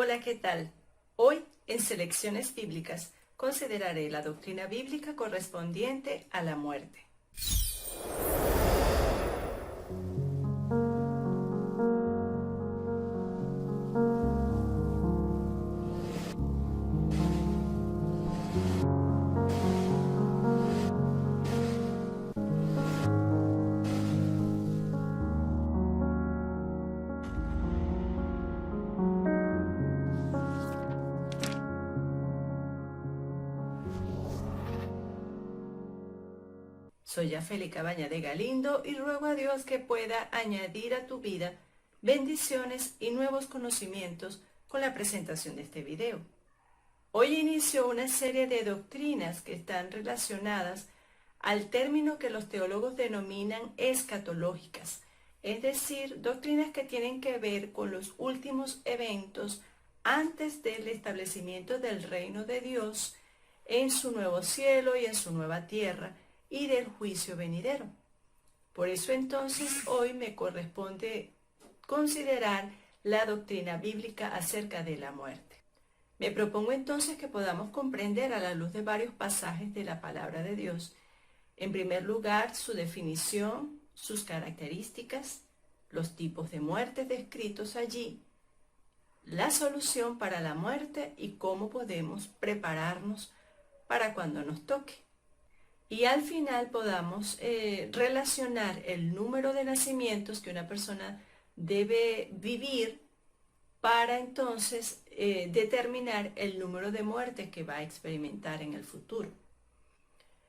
Hola, ¿qué tal? Hoy, en Selecciones Bíblicas, consideraré la doctrina bíblica correspondiente a la muerte. Soy Yafeli Cabaña de Galindo y ruego a Dios que pueda añadir a tu vida bendiciones y nuevos conocimientos con la presentación de este video. Hoy inicio una serie de doctrinas que están relacionadas al término que los teólogos denominan escatológicas, es decir, doctrinas que tienen que ver con los últimos eventos antes del establecimiento del reino de Dios en su nuevo cielo y en su nueva tierra, y del juicio venidero. Por eso entonces hoy me corresponde considerar la doctrina bíblica acerca de la muerte. Me propongo entonces que podamos comprender a la luz de varios pasajes de la palabra de Dios, en primer lugar, su definición, sus características, los tipos de muertes descritos allí, la solución para la muerte y cómo podemos prepararnos para cuando nos toque. Y al final podamos relacionar el número de nacimientos que una persona debe vivir para entonces determinar el número de muertes que va a experimentar en el futuro.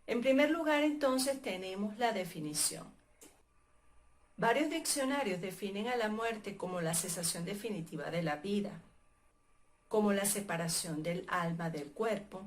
En primer lugar, entonces, tenemos la definición. Varios diccionarios definen a la muerte como la cesación definitiva de la vida, como la separación del alma del cuerpo,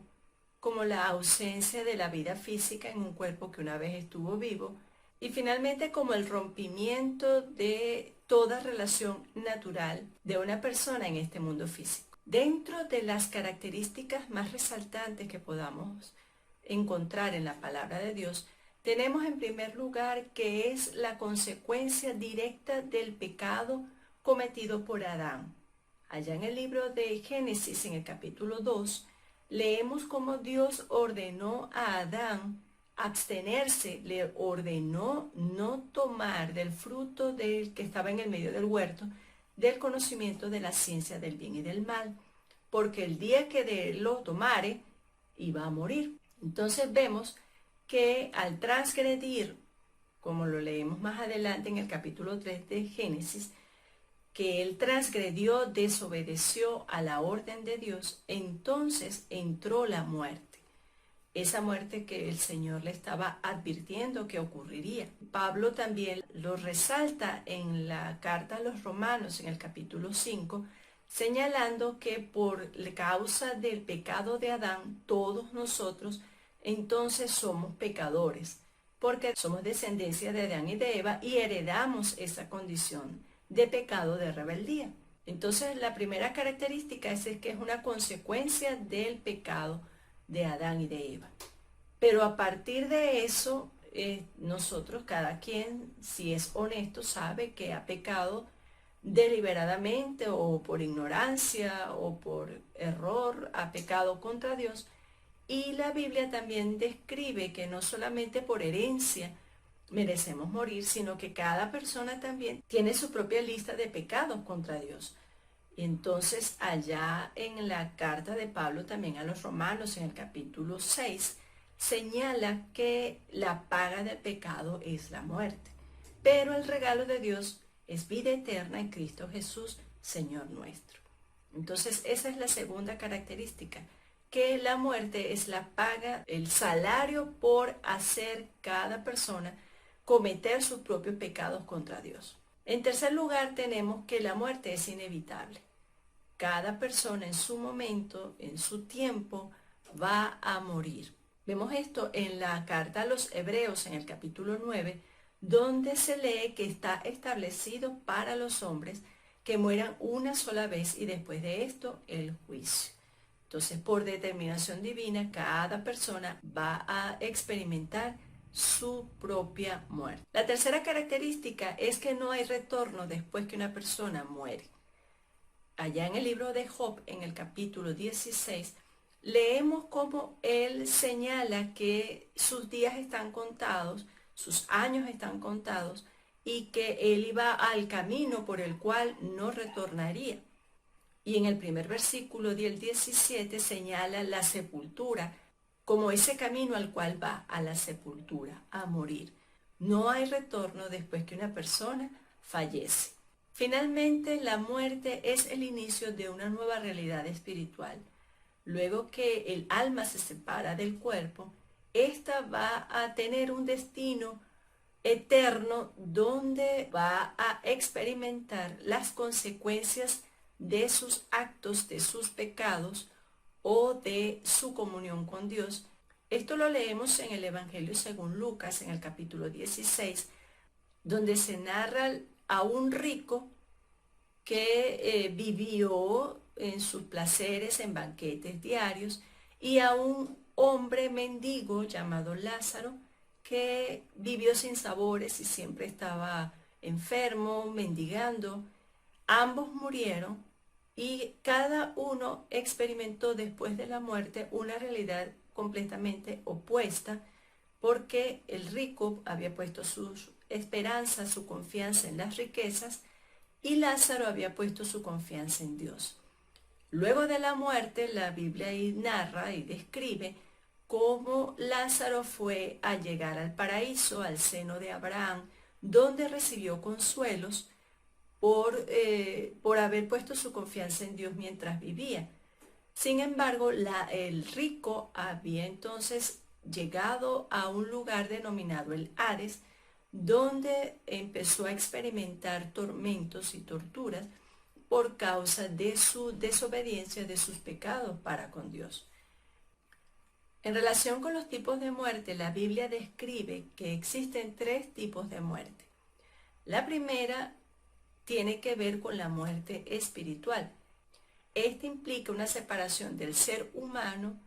como la ausencia de la vida física en un cuerpo que una vez estuvo vivo, y finalmente como el rompimiento de toda relación natural de una persona en este mundo físico. Dentro de las características más resaltantes que podamos encontrar en la palabra de Dios, tenemos en primer lugar que es la consecuencia directa del pecado cometido por Adán. Allá en el libro de Génesis, en el capítulo 2, leemos cómo Dios ordenó a Adán abstenerse, le ordenó no tomar del fruto del que estaba en el medio del huerto, del conocimiento de la ciencia del bien y del mal, porque el día que de él lo tomare, iba a morir. Entonces vemos que al transgredir, como lo leemos más adelante en el capítulo 3 de Génesis, que él transgredió, desobedeció a la orden de Dios, entonces entró la muerte. Esa muerte que el Señor le estaba advirtiendo que ocurriría. Pablo también lo resalta en la carta a los Romanos, en el capítulo 5, señalando que por causa del pecado de Adán, todos nosotros entonces somos pecadores, porque somos descendencia de Adán y de Eva y heredamos esa condición de pecado, de rebeldía. Entonces la primera característica es que es una consecuencia del pecado de Adán y de Eva. Pero a partir de eso, nosotros, cada quien, si es honesto, sabe que ha pecado deliberadamente o por ignorancia o por error, ha pecado contra Dios. Y la Biblia también describe que no solamente por herencia merecemos morir, sino que cada persona también tiene su propia lista de pecados contra Dios. Y entonces allá en la carta de Pablo también a los Romanos, en el capítulo 6, señala que la paga del pecado es la muerte, pero el regalo de Dios es vida eterna en Cristo Jesús, Señor nuestro. Entonces esa es la segunda característica, que la muerte es la paga, el salario por hacer cada persona cometer sus propios pecados contra Dios. En tercer lugar, tenemos que la muerte es inevitable. Cada persona en su momento, en su tiempo, va a morir. Vemos esto en la carta a los Hebreos, en el capítulo 9, donde se lee que está establecido para los hombres que mueran una sola vez y después de esto el juicio. Entonces, por determinación divina, cada persona va a experimentar su propia muerte. La tercera característica es que no hay retorno después que una persona muere. allá en el libro de Job, en el capítulo 16, leemos cómo él señala que sus días están contados, sus años están contados, y que él iba al camino por el cual no retornaría. Y en el primer versículo del 17 señala la sepultura como ese camino al cual va a la sepultura, a morir. No hay retorno después que una persona fallece. Finalmente, la muerte es el inicio de una nueva realidad espiritual. Luego que el alma se separa del cuerpo, ésta va a tener un destino eterno donde va a experimentar las consecuencias de sus actos, de sus pecados o de su comunión con Dios. Esto lo leemos en el Evangelio según Lucas, en el capítulo 16, donde se narra a un rico que vivió en sus placeres, en banquetes diarios, y a un hombre mendigo llamado Lázaro, que vivió sin sabores y siempre estaba enfermo, mendigando. Ambos murieron y cada uno experimentó después de la muerte una realidad completamente opuesta, porque el rico había puesto su esperanza, su confianza en las riquezas, y Lázaro había puesto su confianza en Dios. Luego de la muerte, la Biblia ahí narra y describe cómo Lázaro fue a llegar al paraíso, al seno de Abraham, donde recibió consuelos por haber puesto su confianza en Dios mientras vivía. Sin embargo, el rico había entonces llegado a un lugar denominado el Hades, donde empezó a experimentar tormentos y torturas por causa de su desobediencia, de sus pecados para con Dios. En relación con los tipos de muerte, la Biblia describe que existen 3 tipos de muerte. La primera tiene que ver con la muerte espiritual. Esta implica una separación del ser humano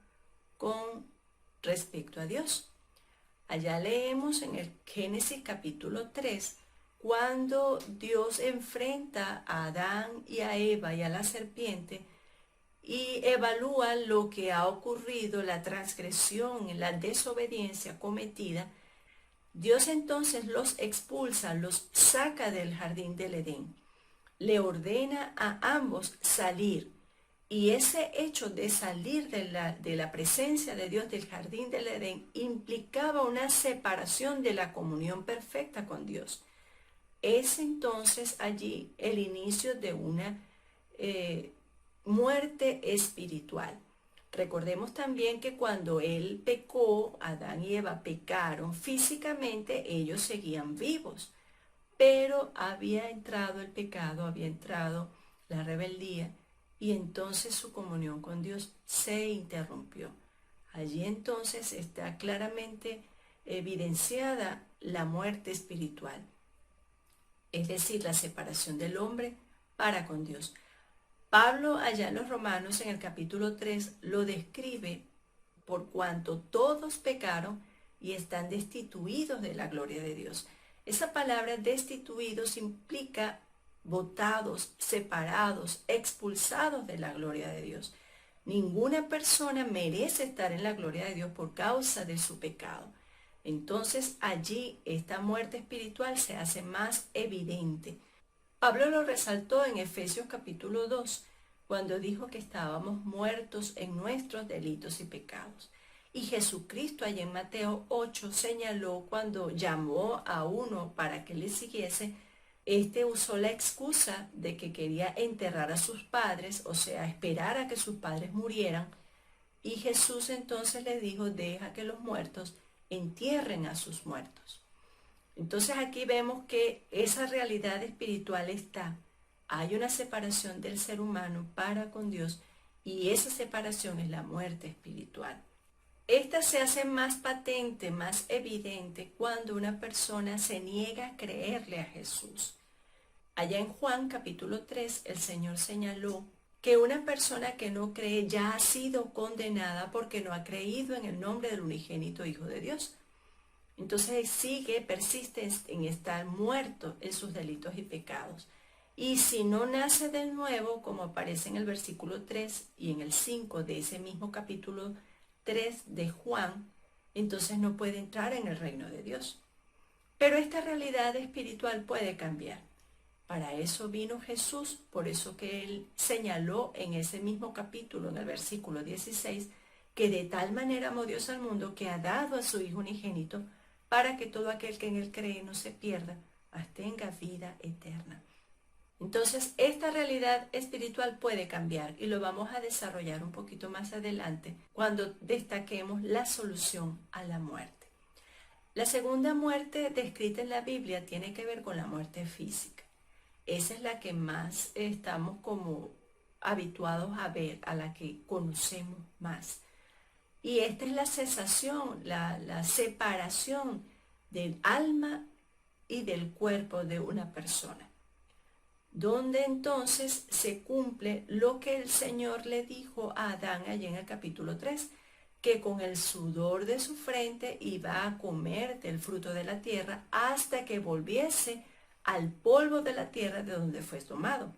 con respecto a Dios. Allá leemos en el Génesis capítulo 3, cuando Dios enfrenta a Adán y a Eva y a la serpiente y evalúa lo que ha ocurrido, la transgresión, la desobediencia cometida. Dios entonces los expulsa, los saca del jardín del Edén. Le ordena a ambos salir. Y ese hecho de salir de la presencia de Dios del jardín del Edén implicaba una separación de la comunión perfecta con Dios. Es entonces allí el inicio de una muerte espiritual. Recordemos también que cuando él pecó, Adán y Eva pecaron, físicamente ellos seguían vivos, pero había entrado el pecado, había entrado la rebeldía, y entonces su comunión con Dios se interrumpió. Allí entonces está claramente evidenciada la muerte espiritual, es decir, la separación del hombre para con Dios. Pablo allá en los Romanos, en el capítulo 3, lo describe por cuanto todos pecaron y están destituidos de la gloria de Dios. Esa palabra destituidos implica botados, separados, expulsados de la gloria de Dios. Ninguna persona merece estar en la gloria de Dios por causa de su pecado. Entonces allí esta muerte espiritual se hace más evidente. Pablo lo resaltó en Efesios capítulo 2, cuando dijo que estábamos muertos en nuestros delitos y pecados. Y Jesucristo allá en Mateo 8 señaló cuando llamó a uno para que le siguiese. Este usó la excusa de que quería enterrar a sus padres, o sea, esperar a que sus padres murieran. Y Jesús entonces le dijo, deja que los muertos entierren a sus muertos. Entonces aquí vemos que esa realidad espiritual está. Hay una separación del ser humano para con Dios y esa separación es la muerte espiritual. Esta se hace más patente, más evidente cuando una persona se niega a creerle a Jesús. Allá en Juan capítulo 3 el Señor señaló que una persona que no cree ya ha sido condenada porque no ha creído en el nombre del unigénito Hijo de Dios. Entonces persiste en estar muerto en sus delitos y pecados. Y si no nace de nuevo, como aparece en el versículo 3 y en el 5 de ese mismo capítulo 3 de Juan, entonces no puede entrar en el reino de Dios. Pero esta realidad espiritual puede cambiar. Para eso vino Jesús, por eso que él señaló en ese mismo capítulo, en el versículo 16, que de tal manera amó Dios al mundo que ha dado a su Hijo unigénito para que todo aquel que en él cree no se pierda, mas tenga vida eterna. Entonces, esta realidad espiritual puede cambiar y lo vamos a desarrollar un poquito más adelante cuando destaquemos la solución a la muerte. La segunda muerte descrita en la Biblia tiene que ver con la muerte física. Esa es la que más estamos como habituados a ver, a la que conocemos más. Y esta es la cesación, la separación del alma y del cuerpo de una persona, donde entonces se cumple lo que el Señor le dijo a Adán allí en el capítulo 3, que con el sudor de su frente iba a comer del fruto de la tierra hasta que volviese al polvo de la tierra de donde fue tomado.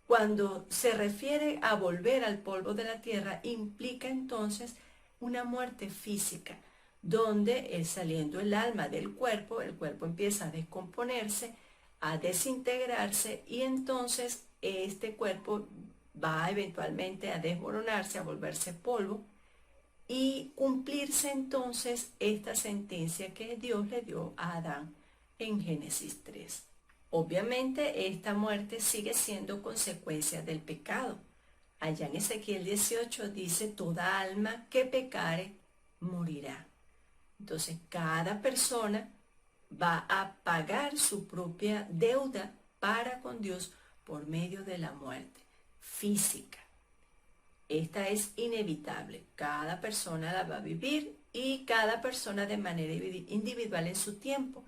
Cuando se refiere a volver al polvo de la tierra, implica entonces una muerte física, donde saliendo el alma del cuerpo, el cuerpo empieza a descomponerse, a desintegrarse y entonces este cuerpo va eventualmente a desmoronarse, a volverse polvo y cumplirse entonces esta sentencia que Dios le dio a Adán en Génesis 3. Obviamente esta muerte sigue siendo consecuencia del pecado. Allá en Ezequiel 18 dice, toda alma que pecare morirá. Entonces cada persona va a pagar su propia deuda para con Dios por medio de la muerte física. Esta es inevitable. Cada persona la va a vivir y cada persona de manera individual en su tiempo.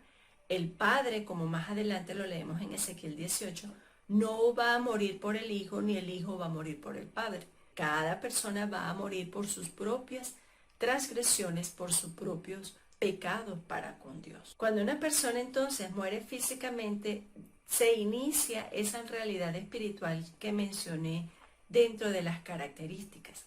El padre, como más adelante lo leemos en Ezequiel 18, no va a morir por el hijo ni el hijo va a morir por el padre. Cada persona va a morir por sus propias transgresiones, por sus propios pecados para con Dios. Cuando una persona entonces muere físicamente, se inicia esa realidad espiritual que mencioné dentro de las características.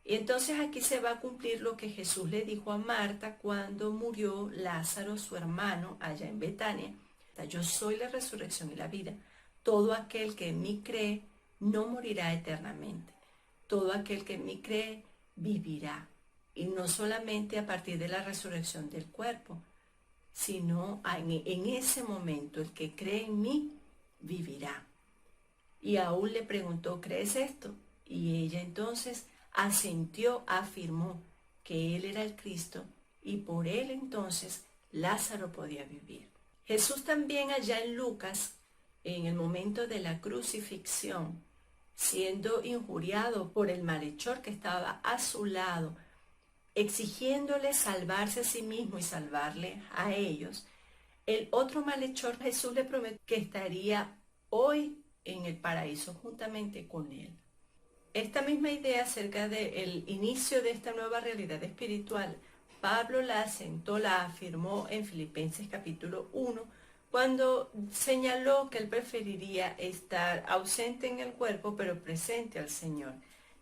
Y entonces aquí se va a cumplir lo que Jesús le dijo a Marta cuando murió Lázaro, su hermano, allá en Betania. Yo soy la resurrección y la vida. Todo aquel que en mí cree no morirá eternamente. Todo aquel que en mí cree vivirá. Y no solamente a partir de la resurrección del cuerpo, sino en ese momento el que cree en mí vivirá. Y aún le preguntó, ¿crees esto? Y ella entonces asentió, afirmó que él era el Cristo y por él entonces Lázaro podía vivir. Jesús también allá en Lucas, en el momento de la crucifixión, siendo injuriado por el malhechor que estaba a su lado, exigiéndole salvarse a sí mismo y salvarle a ellos, el otro malhechor Jesús le prometió que estaría hoy en el paraíso juntamente con él. Esta misma idea acerca del inicio de esta nueva realidad espiritual, Pablo la asentó, la afirmó en Filipenses capítulo 1, cuando señaló que él preferiría estar ausente en el cuerpo, pero presente al Señor.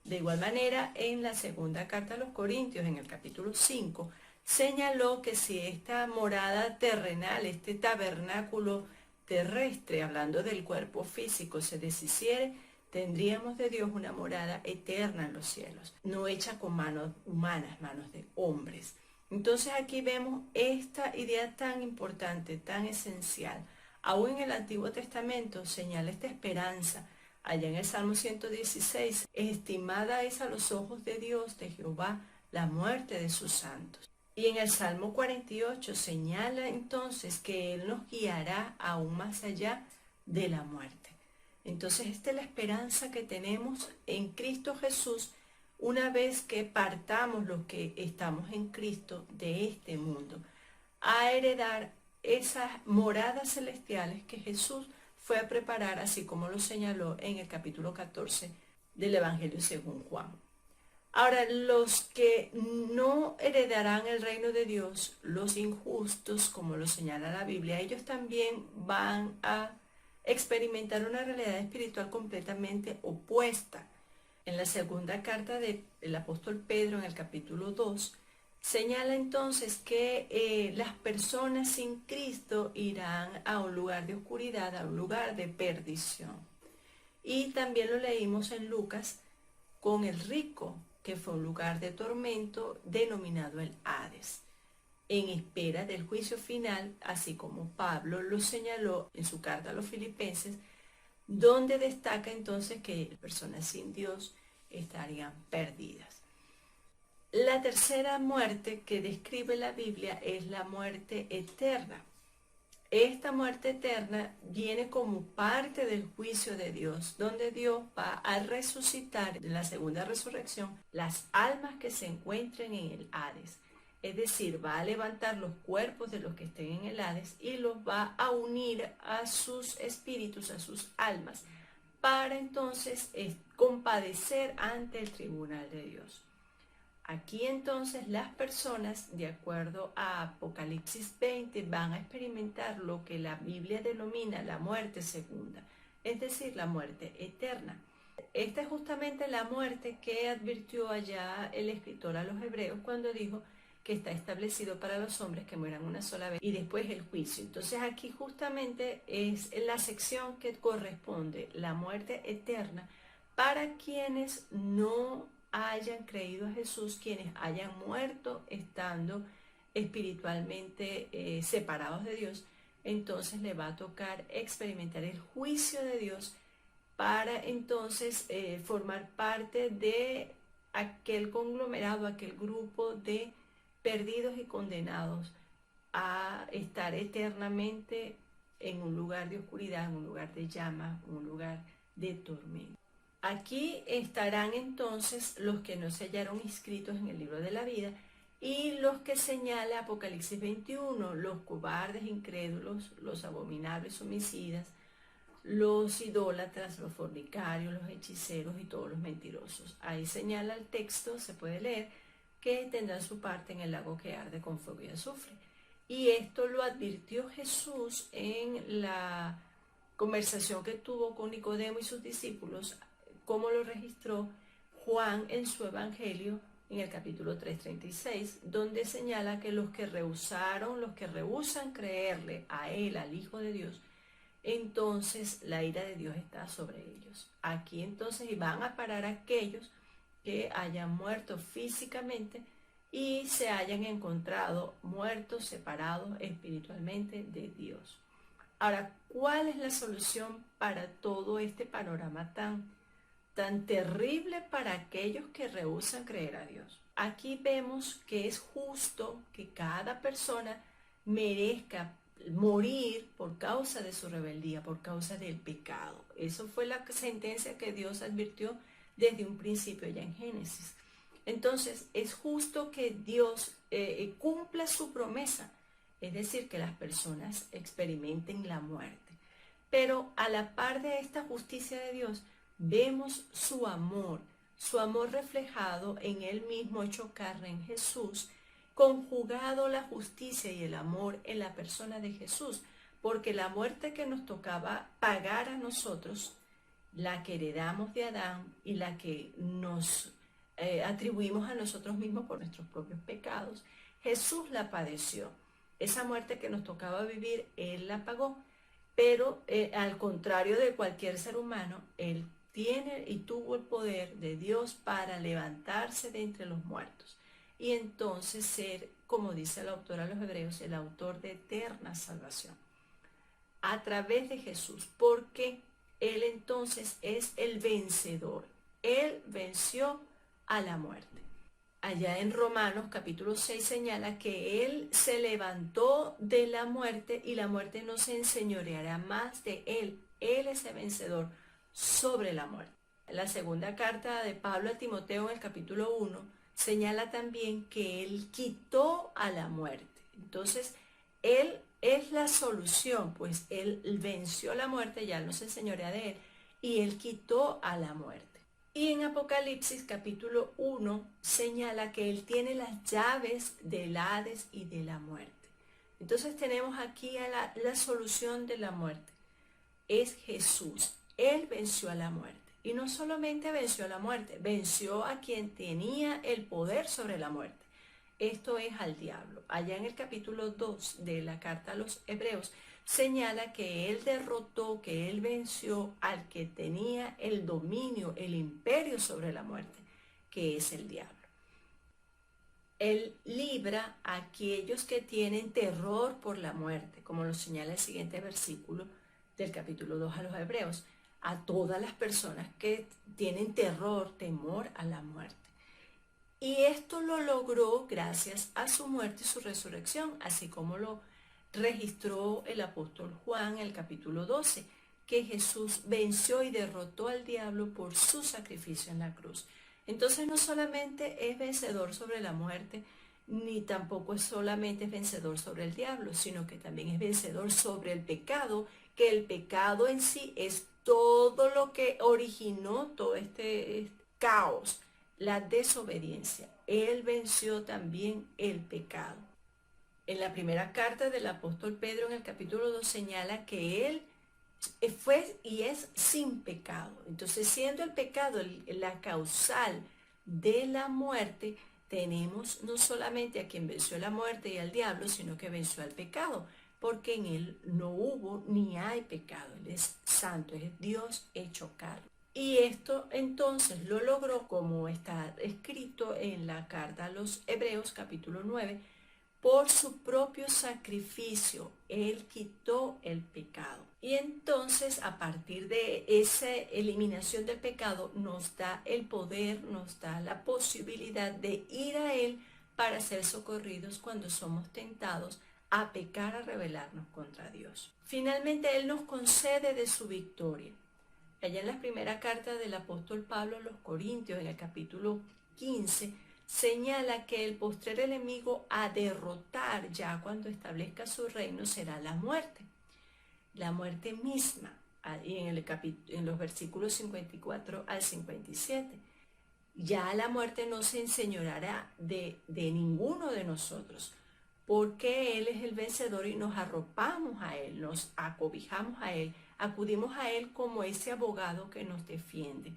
De igual manera, en la segunda carta a los Corintios, en el capítulo 5, señaló que si esta morada terrenal, este tabernáculo terrestre, hablando del cuerpo físico, se deshiciere, tendríamos de Dios una morada eterna en los cielos, no hecha con manos humanas, manos de hombres. Entonces aquí vemos esta idea tan importante, tan esencial. Aún en el Antiguo Testamento señala esta esperanza. Allá en el Salmo 116, estimada es a los ojos de Dios, de Jehová, la muerte de sus santos. Y en el Salmo 48 señala entonces que Él nos guiará aún más allá de la muerte. Entonces esta es la esperanza que tenemos en Cristo Jesús una vez que partamos los que estamos en Cristo de este mundo, a heredar esas moradas celestiales que Jesús fue a preparar, así como lo señaló en el capítulo 14 del Evangelio según Juan. Ahora, los que no heredarán el reino de Dios, los injustos, como lo señala la Biblia, ellos también van a experimentar una realidad espiritual completamente opuesta. En la segunda carta del apóstol Pedro, en el capítulo 2, señala entonces que las personas sin Cristo irán a un lugar de oscuridad, a un lugar de perdición. Y también lo leímos en Lucas con el rico, que fue un lugar de tormento denominado el Hades, en espera del juicio final, así como Pablo lo señaló en su carta a los Filipenses, donde destaca entonces que personas sin Dios estarían perdidas. La tercera muerte que describe la Biblia es la muerte eterna. Esta muerte eterna viene como parte del juicio de Dios, donde Dios va a resucitar en la segunda resurrección las almas que se encuentren en el Hades. Es decir, va a levantar los cuerpos de los que estén en el Hades y los va a unir a sus espíritus, a sus almas, para entonces compadecer ante el tribunal de Dios. Aquí entonces las personas, de acuerdo a Apocalipsis 20, van a experimentar lo que la Biblia denomina la muerte segunda, es decir, la muerte eterna. Esta es justamente la muerte que advirtió allá el escritor a los hebreos cuando dijo que está establecido para los hombres que mueran una sola vez y después el juicio. Entonces aquí justamente es la sección que corresponde, la muerte eterna, para quienes no hayan creído a Jesús, quienes hayan muerto estando espiritualmente separados de Dios. Entonces le va a tocar experimentar el juicio de Dios para entonces formar parte de aquel conglomerado, aquel grupo de perdidos y condenados a estar eternamente en un lugar de oscuridad, en un lugar de llama, en un lugar de tormento. Aquí estarán entonces los que no se hallaron inscritos en el libro de la vida y los que señala Apocalipsis 21, los cobardes, incrédulos, los abominables, homicidas, los idólatras, los fornicarios, los hechiceros y todos los mentirosos. Ahí señala el texto, se puede leer, que tendrán su parte en el lago que arde con fuego y azufre. Y esto lo advirtió Jesús en la conversación que tuvo con Nicodemo y sus discípulos, como lo registró Juan en su Evangelio en el capítulo 3:36, donde señala que los que rehúsan creerle a él, al Hijo de Dios, entonces la ira de Dios está sobre ellos. Aquí entonces van a parar aquellos que hayan muerto físicamente y se hayan encontrado muertos, separados espiritualmente de Dios. Ahora, ¿cuál es la solución para todo este panorama tan terrible para aquellos que rehúsan creer a Dios? Aquí vemos que es justo que cada persona merezca morir por causa de su rebeldía, por causa del pecado. Eso fue la sentencia que Dios advirtió desde un principio ya en Génesis. Entonces es justo que Dios cumpla su promesa, es decir, que las personas experimenten la muerte. Pero a la par de esta justicia de Dios, vemos su amor reflejado en Él mismo hecho carne en Jesús, conjugado la justicia y el amor en la persona de Jesús, porque la muerte que nos tocaba pagar a nosotros, la que heredamos de Adán y la que nos atribuimos a nosotros mismos por nuestros propios pecados, Jesús la padeció. Esa muerte que nos tocaba vivir, Él la pagó, pero al contrario de cualquier ser humano, Él tiene y tuvo el poder de Dios para levantarse de entre los muertos y entonces ser, como dice el autor a los hebreos, el autor de eterna salvación a través de Jesús, porque Él entonces es el vencedor. Él venció a la muerte. Allá en Romanos capítulo 6 señala que Él se levantó de la muerte y la muerte no se enseñoreará más de Él. Él es el vencedor sobre la muerte. La segunda carta de Pablo a Timoteo en el capítulo 1 señala también que Él quitó a la muerte. Entonces, Él es la solución, pues Él venció la muerte, ya no se enseñorea de Él, y Él quitó a la muerte. Y en Apocalipsis capítulo 1 señala que Él tiene las llaves del Hades y de la muerte. Entonces tenemos aquí a la solución de la muerte. es Jesús. Él venció a la muerte. Y no solamente venció a la muerte, venció a quien tenía el poder sobre la muerte. Esto es al diablo. Allá en el capítulo 2 de la carta a los Hebreos señala que él derrotó, que él venció al que tenía el dominio, el imperio sobre la muerte, que es el diablo. Él libra a aquellos que tienen terror por la muerte, como lo señala el siguiente versículo del capítulo 2 a los Hebreos, a todas las personas que tienen terror, temor a la muerte. Y esto lo logró gracias a su muerte y su resurrección, así como lo registró el apóstol Juan en el capítulo 12, que Jesús venció y derrotó al diablo por su sacrificio en la cruz. Entonces no solamente es vencedor sobre la muerte, ni tampoco es solamente vencedor sobre el diablo, sino que también es vencedor sobre el pecado, que el pecado en sí es todo lo que originó todo este caos, la desobediencia. Él venció también el pecado. En la primera carta del apóstol Pedro en el capítulo 2 señala que él fue y es sin pecado. Entonces, siendo el pecado la causal de la muerte, tenemos no solamente a quien venció la muerte y al diablo, sino que venció al pecado, porque en él no hubo ni hay pecado. Él es santo, es Dios hecho carne. Y esto entonces lo logró, como está escrito en la carta a los Hebreos capítulo 9, por su propio sacrificio. Él quitó el pecado. Y entonces, a partir de esa eliminación del pecado, nos da el poder, nos da la posibilidad de ir a Él para ser socorridos cuando somos tentados a pecar, a rebelarnos contra Dios. Finalmente, Él nos concede de su victoria. Allá en la primera carta del apóstol Pablo a los Corintios, en el capítulo 15, señala que el postrer enemigo a derrotar ya cuando establezca su reino será la muerte misma, y en los versículos 54 al 57. Ya la muerte no se enseñoreará de ninguno de nosotros, porque Él es el vencedor y nos arropamos a Él, nos acobijamos a Él, acudimos a Él como ese abogado que nos defiende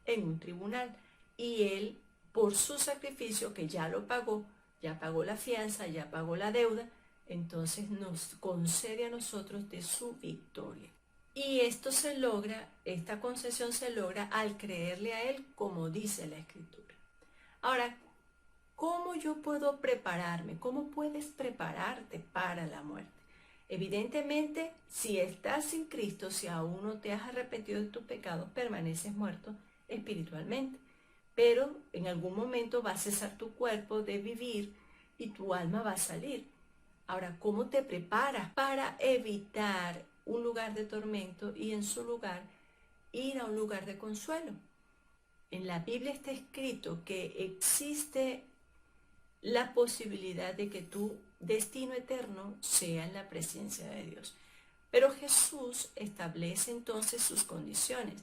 en un tribunal. Y Él, por su sacrificio, que ya lo pagó, ya pagó la fianza, ya pagó la deuda, entonces nos concede a nosotros de su victoria. Y esto se logra, esta concesión se logra al creerle a Él, como dice la Escritura. Ahora, ¿cómo yo puedo prepararme? ¿Cómo puedes prepararte para la muerte? Evidentemente, si estás sin Cristo, si aún no te has arrepentido de tus pecados, permaneces muerto espiritualmente. Pero en algún momento va a cesar tu cuerpo de vivir y tu alma va a salir. Ahora, ¿cómo te preparas para evitar un lugar de tormento y en su lugar ir a un lugar de consuelo? En la Biblia está escrito que existe la posibilidad de que tu destino eterno sea en la presencia de Dios. Pero Jesús establece entonces sus condiciones.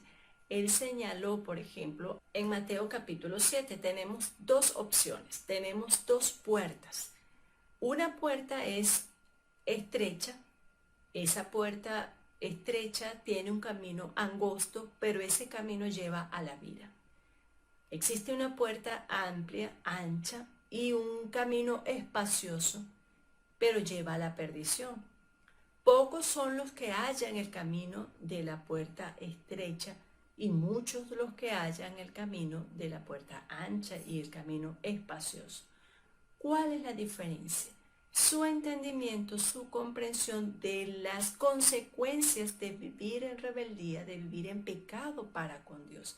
Él señaló, por ejemplo, en Mateo capítulo 7, tenemos dos opciones, tenemos dos puertas. Una puerta es estrecha, esa puerta estrecha tiene un camino angosto, pero ese camino lleva a la vida. Existe una puerta amplia, ancha, y un camino espacioso, pero lleva a la perdición. Pocos son los que hallan el camino de la puerta estrecha y muchos los que hallan el camino de la puerta ancha y el camino espacioso. ¿Cuál es la diferencia? Su entendimiento, su comprensión de las consecuencias de vivir en rebeldía, de vivir en pecado para con Dios.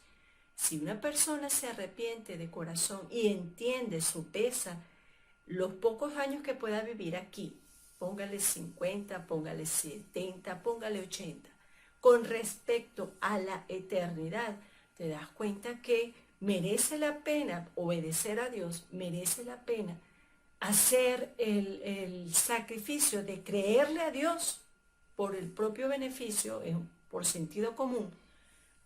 Si una persona se arrepiente de corazón y entiende, sopesa los pocos años que pueda vivir aquí, póngale 50, póngale 70, póngale 80, con respecto a la eternidad, te das cuenta que merece la pena obedecer a Dios, merece la pena hacer el sacrificio de creerle a Dios por el propio beneficio, por sentido común,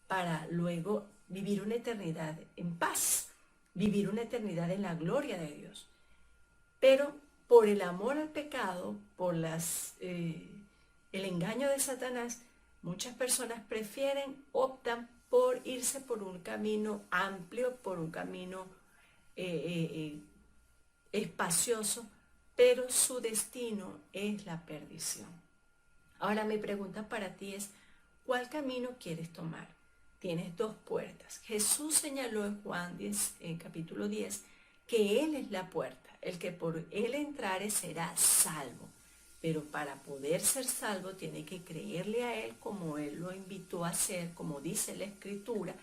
para luego vivir una eternidad en paz, vivir una eternidad en la gloria de Dios. Pero por el amor al pecado, por el engaño de Satanás, Muchas personas optan por irse por un camino amplio, por un camino espacioso, pero su destino es la perdición. Ahora mi pregunta para ti es, ¿cuál camino quieres tomar? Tienes dos puertas. Jesús señaló en Juan 10, en capítulo 10, que Él es la puerta. El que por Él entrare será salvo. Pero para poder ser salvo tiene que creerle a Él como Él lo invitó a hacer, como dice la Escritura,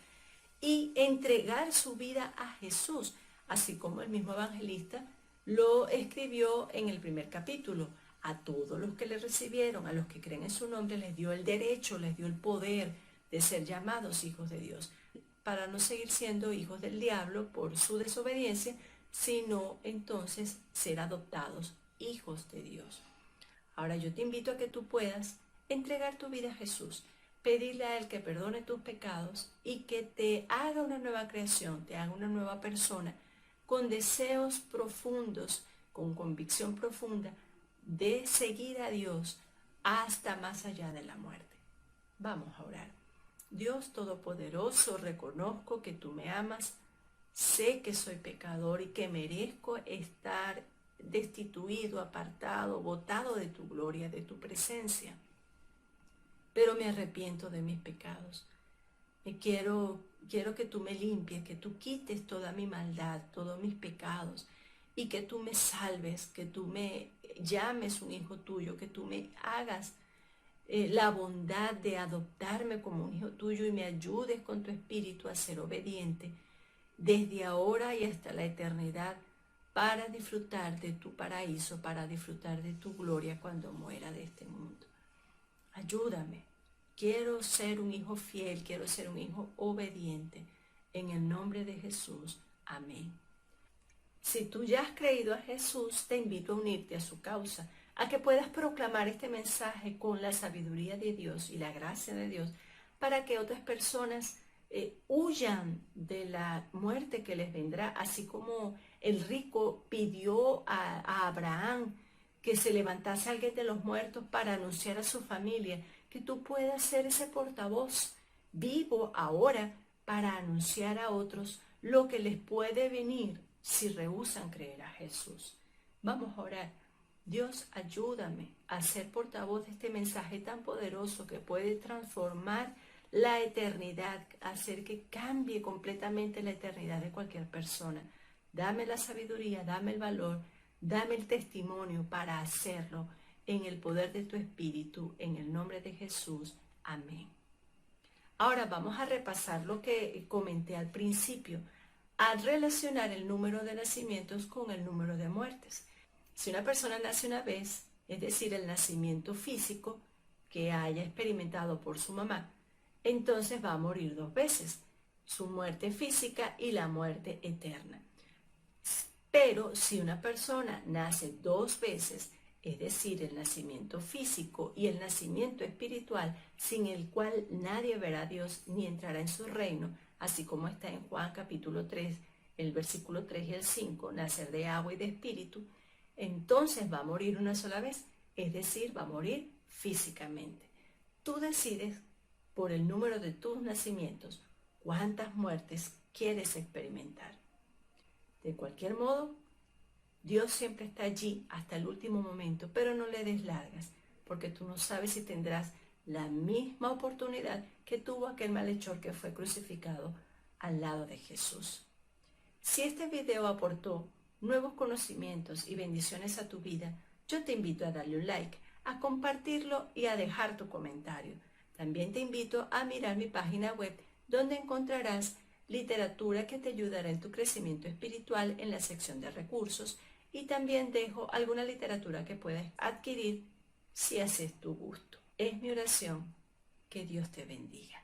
y entregar su vida a Jesús, así como el mismo evangelista lo escribió en el primer capítulo. A todos los que le recibieron, a los que creen en su nombre, les dio el derecho, les dio el poder de ser llamados hijos de Dios, para no seguir siendo hijos del diablo por su desobediencia, sino entonces ser adoptados hijos de Dios. Ahora yo te invito a que tú puedas entregar tu vida a Jesús, pedirle a Él que perdone tus pecados y que te haga una nueva creación, te haga una nueva persona, con deseos profundos, con convicción profunda de seguir a Dios hasta más allá de la muerte. Vamos a orar. Dios Todopoderoso, reconozco que tú me amas, sé que soy pecador y que merezco estar destituido, apartado, botado de tu gloria, de tu presencia. Pero me arrepiento de mis pecados. Quiero que tú me limpies, que tú quites toda mi maldad, todos mis pecados, y que tú me salves, que tú me llames un hijo tuyo, que tú me hagas la bondad de adoptarme como un hijo tuyo y me ayudes con tu espíritu a ser obediente desde ahora y hasta la eternidad, para disfrutar de tu paraíso, para disfrutar de tu gloria cuando muera de este mundo. Ayúdame. Quiero ser un hijo fiel, quiero ser un hijo obediente. En el nombre de Jesús. Amén. Si tú ya has creído a Jesús, te invito a unirte a su causa, a que puedas proclamar este mensaje con la sabiduría de Dios y la gracia de Dios, para que otras personas huyan de la muerte que les vendrá, así como el rico pidió a Abraham que se levantase alguien de los muertos para anunciar a su familia, que tú puedas ser ese portavoz vivo ahora para anunciar a otros lo que les puede venir si rehúsan creer a Jesús. Vamos a orar. Dios, ayúdame a ser portavoz de este mensaje tan poderoso que puede transformar la eternidad, hacer que cambie completamente la eternidad de cualquier persona. Dame la sabiduría, dame el valor, dame el testimonio para hacerlo en el poder de tu Espíritu, en el nombre de Jesús. Amén. Ahora vamos a repasar lo que comenté al principio, al relacionar el número de nacimientos con el número de muertes. Si una persona nace una vez, es decir, el nacimiento físico que haya experimentado por su mamá, entonces va a morir dos veces, su muerte física y la muerte eterna. Pero si una persona nace dos veces, es decir, el nacimiento físico y el nacimiento espiritual, sin el cual nadie verá a Dios ni entrará en su reino, así como está en Juan capítulo 3, el versículo 3 y el 5, nacer de agua y de espíritu, entonces va a morir una sola vez, es decir, va a morir físicamente. Tú decides, por el número de tus nacimientos, cuántas muertes quieres experimentar. De cualquier modo, Dios siempre está allí hasta el último momento, pero no le des largas, porque tú no sabes si tendrás la misma oportunidad que tuvo aquel malhechor que fue crucificado al lado de Jesús. Si este video aportó nuevos conocimientos y bendiciones a tu vida, yo te invito a darle un like, a compartirlo y a dejar tu comentario. También te invito a mirar mi página web, donde encontrarás literatura que te ayudará en tu crecimiento espiritual en la sección de recursos, y también dejo alguna literatura que puedas adquirir si haces tu gusto. Es mi oración. Que Dios te bendiga.